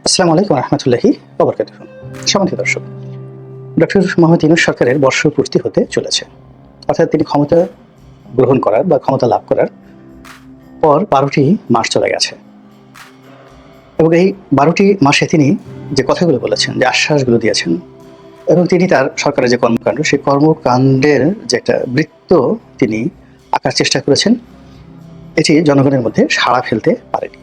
আসসালামু আলাইকুম রহমতুল্লাহি ওয়া বারাকাতুহু। সম্মানিত দর্শক, ডক্টর মোহাম্মদ ইউনূস সরকারের বর্ষপূর্তি হতে চলেছে। অর্থাৎ তিনি ক্ষমতা গ্রহণ করার বা ক্ষমতা লাভ করার পর ১২টি মাস চলে গেছে এবং এই ১২টি মাসে তিনি যে কথাগুলো বলেছেন, যে আশ্বাসগুলো দিয়েছেন এবং তিনি তার সরকারের যে কর্মকাণ্ড, সেই কর্মকাণ্ডের যে একটা বৃত্ত তিনি আঁকার চেষ্টা করেছেন, এটি জনগণের মধ্যে সাড়া ফেলতে পারেনি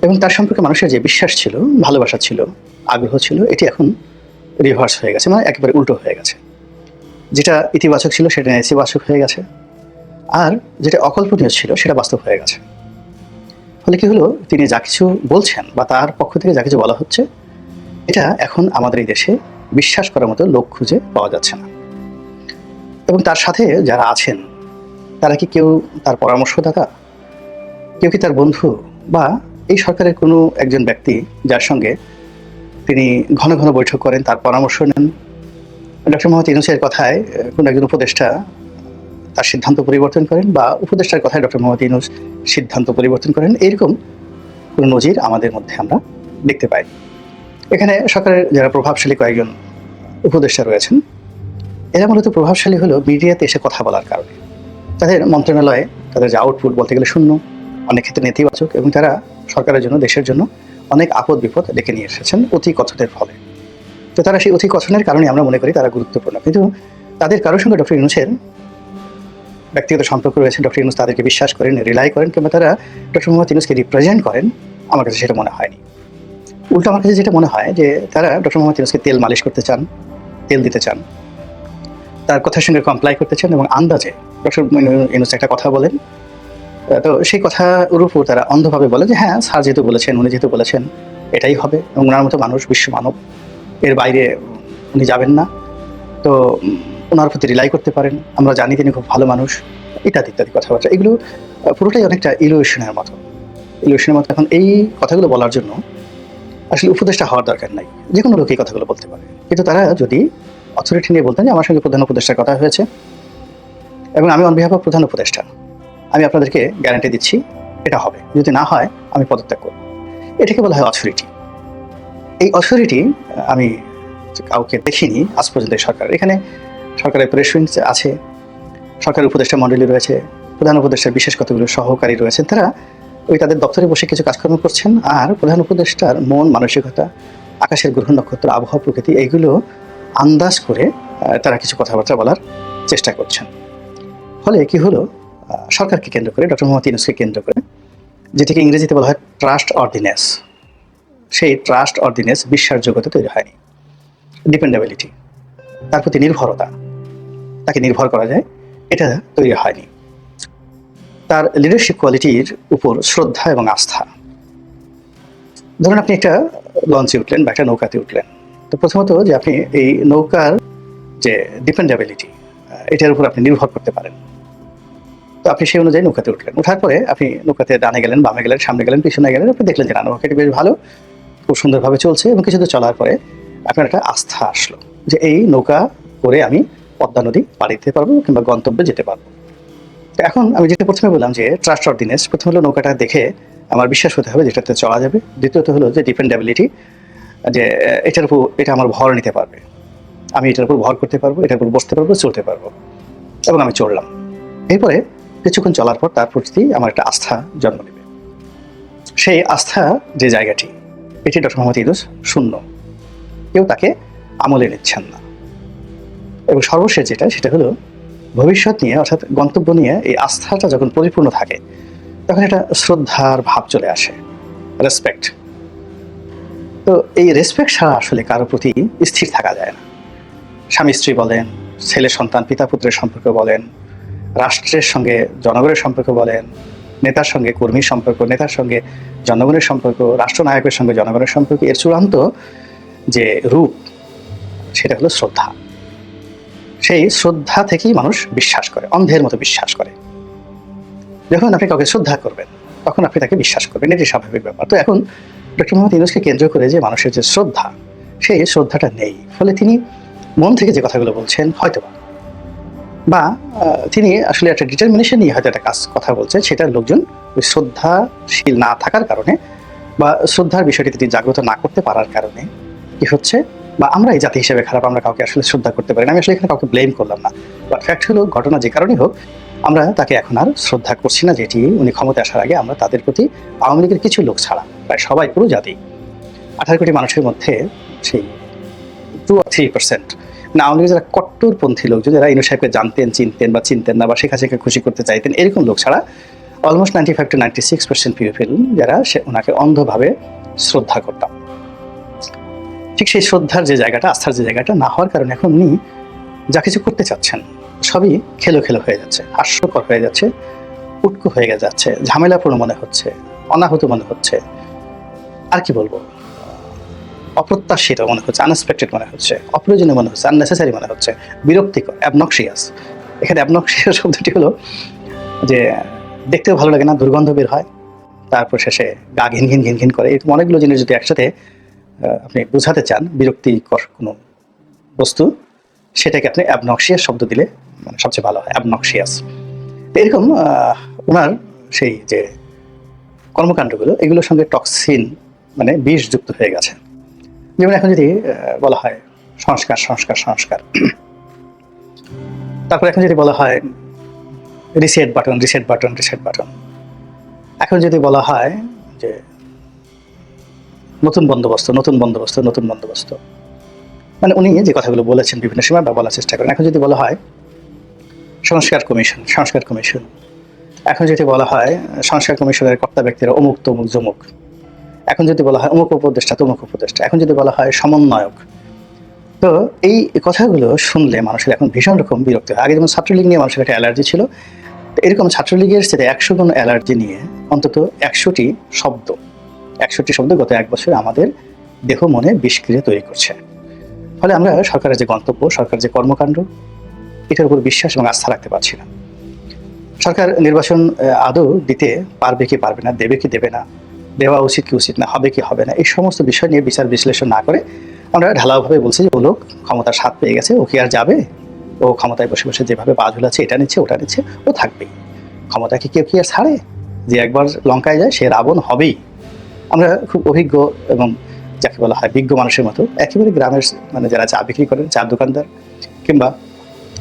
এবং তার সম্পর্কে মানুষের যে বিশ্বাস ছিল, ভালোবাসা ছিল, আগ্রহ ছিল, এটি এখন রিভার্স হয়ে গেছে, মানে একেবারে উল্টো হয়ে গেছে। যেটা ইতিবাচক ছিল সেটা নেতিবাচক হয়ে গেছে, আর যেটা অকল্পনীয় ছিল সেটা বাস্তব হয়ে গেছে। ফলে কি হলো, তিনি যা কিছু বলছেন বা তার পক্ষ থেকে যা কিছু বলা হচ্ছে, এটা এখন আমাদের এই দেশে বিশ্বাস করার মতো লোক খুঁজে পাওয়া যাচ্ছে না। এবং তার সাথে যারা আছেন তারা কি কেউ তার পরামর্শদাতা, কেউ কি তার বন্ধু, বা এই সরকারের কোনো একজন ব্যক্তি যার সঙ্গে তিনি ঘন ঘন বৈঠক করেন, তার পরামর্শ নেন? ডক্টর মোহাম্মদ ইউনূসের কথায় কোনো একজন উপদেষ্টা তার সিদ্ধান্ত পরিবর্তন করেন, বা উপদেষ্টার কথায় ডক্টর মোহাম্মদ ইউনূস সিদ্ধান্ত পরিবর্তন করেন, এরকম কোনো নজির আমাদের মধ্যে আমরা দেখতে পাই। এখানে সরকারের যারা প্রভাবশালী কয়েকজন উপদেষ্টা রয়েছেন, এরা মূলত প্রভাবশালী হলো মিডিয়াতে এসে কথা বলার কারণে। তাদের মন্ত্রণালয়ে তাদের যে আউটপুট বলতে গেলে শূন্য, অনেক ক্ষেত্রে নেতিবাচক, এবং তারা সরকারের জন্য, দেশের জন্য অনেক আপদ বিপদ ডেকে নিয়ে এসেছেন অতি কথনের ফলে। তো তারা সেই অতি কথনের কারণে আমরা মনে করি তারা গুরুত্বপূর্ণ, কিন্তু তাদের কারোর সঙ্গে ডক্টর ইউনূসের ব্যক্তিগত সম্পর্ক রয়েছে, ডক্টর ইউনূস তাদেরকে বিশ্বাস করেন, রিলাই করেন, কিংবা তারা ডক্টর মোহাম্মদ ইউনূসকে রিপ্রেজেন্ট করেন, আমার কাছে সেটা মনে হয়নি। উল্টো আমার কাছে যেটা মনে হয় যে তারা ডক্টর মোহাম্মদ ইউনূসকে তেল মালিশ করতে চান, তেল দিতে চান, তার কথার সঙ্গে কমপ্লাই করতে চান, এবং আন্দাজে ডক্টর ইউনূস একটা কথা বলেন, তো সেই কথার উপর তারা অন্ধভাবে বলে যে হ্যাঁ, স্যার যেহেতু বলেছেন, উনি যেহেতু বলেছেন, এটাই হবে, এবং ওনার মতো মানুষ বিশ্ব মানব, এর বাইরে উনি যাবেন না, তো ওনার প্রতি রিলাই করতে পারেন, আমরা জানি তিনি খুব ভালো মানুষ, ইত্যাদি ইত্যাদি কথাবার্তা। এগুলো পুরোটাই অনেকটা ইলিউশনের মতো। এখন এই কথাগুলো বলার জন্য আসলে উপদেষ্টা হওয়ার দরকার নাই, যে কোনো লোক এই কথাগুলো বলতে পারে। কিন্তু তারা যদি অথরিটি নিয়ে বলতেন যে আমার সঙ্গে প্রধান উপদেষ্টার কথা হয়েছে এবং আমি অন বিহাফ অফ প্রধান উপদেষ্টা, আমি আপনাদেরকে গ্যারান্টি দিচ্ছি এটা হবে, যদি না হয় আমি পদত্যাগ করব, এটাকে বলা হয় অথরিটি। এই অথরিটি আমি কাউকে দেখিনি আজ পর্যন্ত সরকার। এখানে সরকারের প্রেস উইং আছে, সরকারের উপদেষ্টা মণ্ডলী রয়েছে, প্রধান উপদেষ্টার বিশেষ কতগুলো সহকারী রয়েছেন, তারা ওই তাদের দপ্তরে বসে কিছু কাজকর্ম করছেন, আর প্রধান উপদেষ্টার মন মানসিকতা, আকাশের গ্রহ নক্ষত্র, আবহাওয়া, প্রকৃতি, এইগুলো আন্দাজ করে তারা কিছু কথাবার্তা বলার চেষ্টা করছেন। ফলে কি হলো, সরকারকে কেন্দ্র করে, ডক্টর মোহাম্মদ ইউনূসকে কেন্দ্র করে, যেটিকে ইংরেজিতে বলা হয় ট্রাস্ট অর্ডিনেন্স, সেই ট্রাস্ট অর্ডিনেন্স বিশ্বাসযোগ্যতা তৈরি হয়নি। ডিপেন্ডেবিলিটি, তার প্রতি নির্ভরতা, তাকে নির্ভর করা যায়, এটা তৈরি হয়নি। তার লিডারশিপ কোয়ালিটির উপর শ্রদ্ধা এবং আস্থা। ধরুন আপনি একটা লঞ্চে উঠলেন বা একটা নৌকাতে উঠলেন, তো প্রথমত যে আপনি এই নৌকার যে ডিপেন্ডেবিলিটি, এটার উপর আপনি নির্ভর করতে পারেন। তো আপনি সেই অনুযায়ী নৌকাতে উঠলেন, ওঠার পরে আপনি নৌকাতে ডানে গেলেন, বামে গেলেন, সামনে গেলেন, পিছনে গেলেন, আপনি দেখলেন যে না, নৌকাটি বেশ ভালো, খুব সুন্দরভাবে চলছে, এবং কিছুদূর চলার পরে আপনার একটা আস্থা আসলো যে এই নৌকা করে আমি পদ্মা নদী পাড়ি দিতে পারবো কিংবা গন্তব্যে যেতে পারবো। তো এখন আমি যেটা প্রথমে বললাম যে ট্রাস্ট অর্ডিনেন্স, প্রথম হলো নৌকাটা দেখে আমার বিশ্বাস হতে হবে যেটাতে চলা যাবে। দ্বিতীয়ত হলো যে ডিপেন্ডেবিলিটি, যে এটার উপর, এটা আমার ভর নিতে পারবে, আমি এটার উপর ভর করতে পারবো, এটার উপর বসতে পারবো, চলতে পারবো, এবং আমি চললাম। এরপরে কিছুক্ষণ চলার পর তার প্রতি আমার একটা আস্থা জন্ম নেবে। সেই আস্থা যে জায়গাটি, এটি ডক্টর মোহাম্মদ ইউনূস শূন্য, কেউ তাকে আমলে নিচ্ছেন না। এবং সর্বশেষ যেটা, সেটা হলো ভবিষ্যৎ নিয়ে, অর্থাৎ গন্তব্য নিয়ে এই আস্থাটা যখন পরিপূর্ণ থাকে, তখন একটা শ্রদ্ধার ভাব চলে আসে, রেসপেক্ট। তো এই রেসপেক্ট ছাড়া আসলে কারো প্রতি স্থির থাকা যায় না। স্বামী স্ত্রী বলেন, ছেলে সন্তান পিতা পুত্রের সম্পর্ক বলেন, রাষ্ট্রের সঙ্গে জনগণের সম্পর্ক বলেন, নেতার সঙ্গে কর্মীর সম্পর্ক, নেতার সঙ্গে জনগণের সম্পর্ক, রাষ্ট্রনায়কের সঙ্গে জনগণের সম্পর্ক, এর চূড়ান্ত যে রূপ, সেটা হলো শ্রদ্ধা। সেই শ্রদ্ধা থেকেই মানুষ বিশ্বাস করে, অন্ধের মতো বিশ্বাস করে। যখন আপনি কাউকে শ্রদ্ধা করবেন, তখন আপনি তাকে বিশ্বাস করবেন, এটি স্বাভাবিক ব্যাপার। তো এখন ডক্টর মোহাম্মদ ইউনূসকে কেন্দ্র করে যে মানুষের যে শ্রদ্ধা, সেই শ্রদ্ধাটা নেই। ফলে তিনি মন থেকে যে কথাগুলো বলছেন, হয়তোবা, বা তিনি আসলে একটা ডিটারমিনেশন নিয়ে হয়তো একটা কথা বলছেন, সেটার লোকজন ওই শ্রদ্ধাশীল না থাকার কারণে বা শ্রদ্ধার বিষয়টি তিনি জাগ্রত না করতে পারার কারণে কি হচ্ছে, বা আমরা এই জাতি হিসেবে খারাপ, আমরা কাউকে আসলে শ্রদ্ধা করতে পারি না। আমি আসলে এখানে কাউকে ব্লেম করলাম না, বাট ফ্যাক্ট হলো ঘটনা যে কারণেই হোক আমরা তাকে এখন আর শ্রদ্ধা করছি না, যেটি উনি ক্ষমতায় আসার আগে আমরা তাদের প্রতি আওয়ামী লীগের কিছু লোক ছাড়া প্রায় সবাই, পুরো জাতি 18 কোটি মানুষের মধ্যে সেই 2 or 3% না আওয়ামী লীগের যারা কট্টরপন্থী লোক, যারা ইনু সাহেবকে জানতেন, চিনতেন বা চিনতেন না, বা শেখ হাসিনাকে খুশি করতে চাইতেন, এরকম লোক ছাড়া অলমোস্ট 95 to 96% পিপল যারা ওনাকে অন্ধভাবে শ্রদ্ধা করতাম। ঠিক সেই শ্রদ্ধার যে জায়গাটা, আস্থার যে জায়গাটা না হওয়ার কারণে এখন উনি যা কিছু করতে চাচ্ছেন সবই খেলো খেলো হয়ে যাচ্ছে, হাস্যকর হয়ে যাচ্ছে, উটকো হয়ে যাচ্ছে, ঝামেলাপূর্ণ মনে হচ্ছে, অনাহত মনে হচ্ছে, আর কি বলবো, অপ্রত্যাশিত মনে হচ্ছে, আনএক্সপেক্টেড মনে হচ্ছে, অপ্রয়োজনীয় মনে হচ্ছে, আননেসেসারি মনে হচ্ছে, বিরক্তিকর, অ্যাবনক্সিয়াস। এখানে অ্যাবনক্সিয়াস শব্দটি হলো যে দেখতেও ভালো লাগে না, দুর্গন্ধ বের হয়, তারপর শেষে গা ঘিন ঘিন ঘিন ঘিন করে। এরকম অনেকগুলো জিনিস যদি একসাথে আপনি বোঝাতে চান বিরক্তিকর কোনো বস্তু, সেটাকে আপনি অ্যাবনক্সিয়াস শব্দ দিলে মানে সবচেয়ে ভালো হয়, অ্যাবনক্সিয়াস। এরকম ওনার সেই যে কর্মকাণ্ডগুলো, এগুলোর সঙ্গে টক্সিন মানে বিষ যুক্ত হয়ে গেছে। যেমন এখন যদি বলা হয় সংস্কার সংস্কার সংস্কার, তারপর এখন যদি বলা হয় reset button reset button reset button, এখন যদি বলা হয় যে নতুন বন্দোবস্ত নতুন বন্দোবস্ত নতুন বন্দোবস্ত, মানে উনি যে কথাগুলো বলেছেন বিভিন্ন সময় বা বলার চেষ্টা করেন। এখন যদি বলা হয় সংস্কার কমিশন সংস্কার কমিশন, এখন যদি বলা হয় সংস্কার কমিশনের কর্তা ব্যক্তিরা অমুক তমুক জমুক, এখন যদি বলা হয় অমুক উপদেষ্টা তমুক উপদেষ্টা, এখন যদি বলা হয় সমন্বয়ক, তো এই কথাগুলো শুনলে মানুষের এখন ভীষণ রকম বিরক্তি হয়। আগে যেমন ছাত্রলীগ নিয়ে মানুষের একটা অ্যালার্জি ছিল, তো এরকম ছাত্রলীগের সাথে 100 গুণ অ্যালার্জি নিয়ে অন্তত 61টি শব্দ গত 1 বছর আমাদের দেহ মনে বিষক্রিয়া তৈরি করছে। ফলে আমরা সরকারের যে গন্তব্য, সরকারের যে কর্মকাণ্ড, এটার উপর বিশ্বাস এবং আস্থা রাখতে পারছি না। সরকার নির্বাচন আদৌ দিতে পারবে কি পারবে না, দেবে কি দেবে না, দেওয়া উচিত কি উচিত না, হবে কি হবে না, এই সমস্ত বিষয় নিয়ে বিচার বিশ্লেষণ না করে আমরা ঢালাওভাবে বলছি যে ও লোক ক্ষমতার স্বাদ পেয়ে গেছে, ও কি আর যাবে, ও ক্ষমতায় বসে বসে যেভাবে পা ঝুলাচ্ছে, এটা নিচ্ছে ওটা নিচ্ছে, ও থাকবেই। ক্ষমতাকে কেউ কি আর ছাড়ে? যে একবার লঙ্কায় যায় সে রাবণ হবেই। আমরা খুব অভিজ্ঞ এবং যাকে বলা হয় বিজ্ঞ মানুষের মতো একেবারে গ্রামের মানে যারা চা বিক্রি করেন, চার দোকানদার কিংবা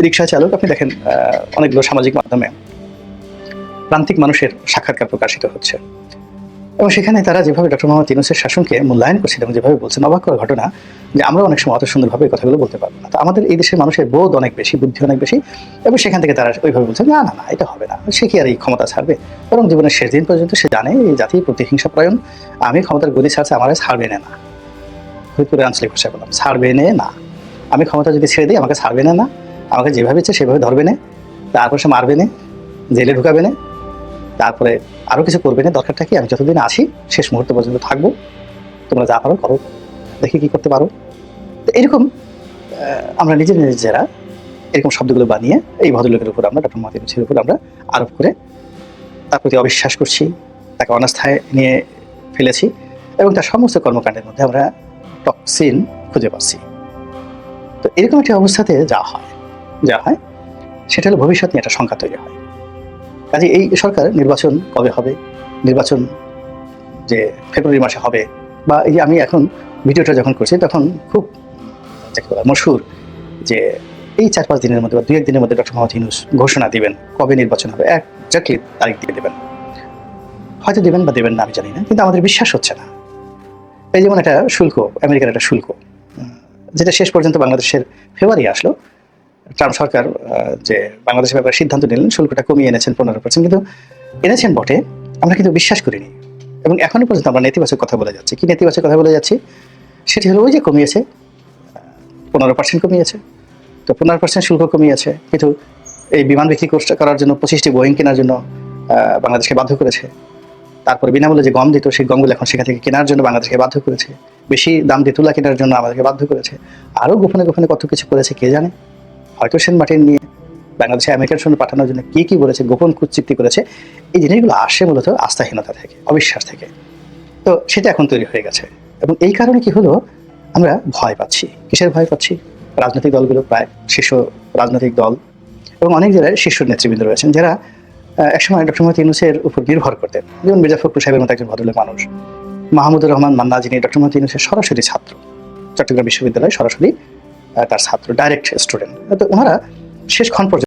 রিক্সা চালক, আপনি দেখেন অনেকগুলো সামাজিক মাধ্যমে প্রান্তিক মানুষের সাক্ষাৎকার প্রকাশিত হচ্ছে, এবং সেখানে তারা যেভাবে ডক্টর মোহাম্মদ ইউনূসের শাসনকে মূল্যায়ন করছেন এবং যেভাবে বলছেন, অবাক করা ঘটনা যে আমরা অনেক সময় অত সুন্দরভাবে এই কথাগুলো বলতে পারবো না। তো আমাদের এই দেশের মানুষের বোধ অনেক বেশি, বুদ্ধি অনেক বেশি, এবং সেখান থেকে তারা ওইভাবে বলছেন না না না এটা হবে না, সে কি আর এই ক্ষমতা ছাড়বে, বরং জীবনের শেষ দিন পর্যন্ত সে জানে এই জাতি প্রতিহিংসা প্রয়ণ, আমি ক্ষমতার গদি ছাড়ছে আমার ছাড়বে না। ফরিদপুরের আঞ্চলিক ভাষায় বললাম ছাড়বে না, আমি ক্ষমতা যদি ছেড়ে দিই আমাকে ছাড়বে না, আমাকে যেভাবে ইচ্ছে সেভাবে ধরবে না, তারপর সে মারবে না, জেলে ঢুকাবে না, তারপরে আরও কিছু করবে না, দরকারটা কি আমি যতদিন আছি শেষ মুহূর্ত পর্যন্ত থাকবো, তোমরা যা পারো করো, দেখি কি করতে পারো। তো এরকম আমরা নিজেরা এরকম শব্দগুলো বানিয়ে এই ভদ্রলোকের উপর আমরা ডক্টর মোহাম্মদ ইউনূসের উপর আমরা আরোপ করে তার প্রতি অবিশ্বাস করছি, তাকে অনাস্থায় নিয়ে ফেলেছি, এবং তার সমস্ত কর্মকাণ্ডের মধ্যে আমরা টক্সিন খুঁজে পাচ্ছি। তো এরকম একটি অবস্থাতে যা হয় সেটা হলো ভবিষ্যৎ নিয়ে একটা শঙ্কা তৈরি হয়। কাজে এই সরকার নির্বাচন কবে হবে, নির্বাচন যে ফেব্রুয়ারি মাসে হবে, বা এই যে আমি এখন ভিডিওটা যখন করছি তখন খুব মশহুর যে এই 4-5 দিনের মধ্যে বা 2-1 দিনের মধ্যে ডক্টর মোহাম্মদ ইউনূস ঘোষণা দিবেন কবে নির্বাচন হবে, একজাক্টলি তারিখ দিয়ে দেবেন। হয়তো দেবেন বা দেবেন না আমি জানি না, কিন্তু আমাদের বিশ্বাস হচ্ছে না। এই যেমন একটা শুল্ক, আমেরিকার একটা শুল্ক, যেটা শেষ পর্যন্ত বাংলাদেশের ফেব্রুয়ারি আসলো, ট্রাম্প সরকার যে বাংলাদেশের ব্যাপারে সিদ্ধান্ত নিলেন, শুল্কটা কমিয়ে এনেছেন 15%, কিন্তু এনেছেন বটে, আমরা কিন্তু বিশ্বাস করিনি, এবং এখনো পর্যন্ত আমরা নেতিবাচক কথা বলে যাচ্ছি। কি নেতিবাচক কথা বলে যাচ্ছি? সেটি হলো ওই যে কমিয়েছে, 15% কমিয়েছে, তো 15% শুল্ক কমিয়েছে, কিন্তু এই বিমান বিক্রি করার জন্য 25টি বোয়িং কেনার জন্য বাংলাদেশকে বাধ্য করেছে। তারপরে বিনামূল্যে যে গম দিত সেই গমগুলো এখন সেখান থেকে কেনার জন্য বাংলাদেশকে বাধ্য করেছে, বেশি দাম দিয়ে তুলা কেনার জন্য আমাদেরকে বাধ্য করেছে, আরও গোপনে গোপনে কত কিছু করেছে কে জানে। হয়তো সেন্ট মার্টিন নিয়ে বাংলাদেশে আমেরিকার সঙ্গে পাঠানোর জন্য কি বলেছে, গোপন কুচুক্তি করেছে। এই জিনিসগুলো আসে মূলত আস্থাহীনতা থেকে, অবিশ্বাস থেকে। তো সেটা এখন তৈরি হয়ে গেছে, এবং এই কারণে কি হলো, আমরা ভয় পাচ্ছি। কিসের ভয় পাচ্ছি? রাজনৈতিক দলগুলো, প্রায় শীর্ষ রাজনৈতিক দল এবং অনেক জায়গায় শীর্ষ নেতৃবৃন্দ রয়েছেন যারা একসময় ডক্টর মোহাম্মদ ইউনূসের উপর নির্ভর করতেন, যেমন মির্জা ফখরুল সাহেবের মতো একজন ভদ্রলোক মানুষ, মাহমুদুর রহমান মান্না, যিনি ডক্টর মোহাম্মদ ইউনূসের সরাসরি ছাত্র, চট্টগ্রাম বিশ্ববিদ্যালয়ে সরাসরি তার ছাত্র, ডাইরেক্ট স্টুডেন্ট। তো ওনারা শেষক্ষণ পর্যন্ত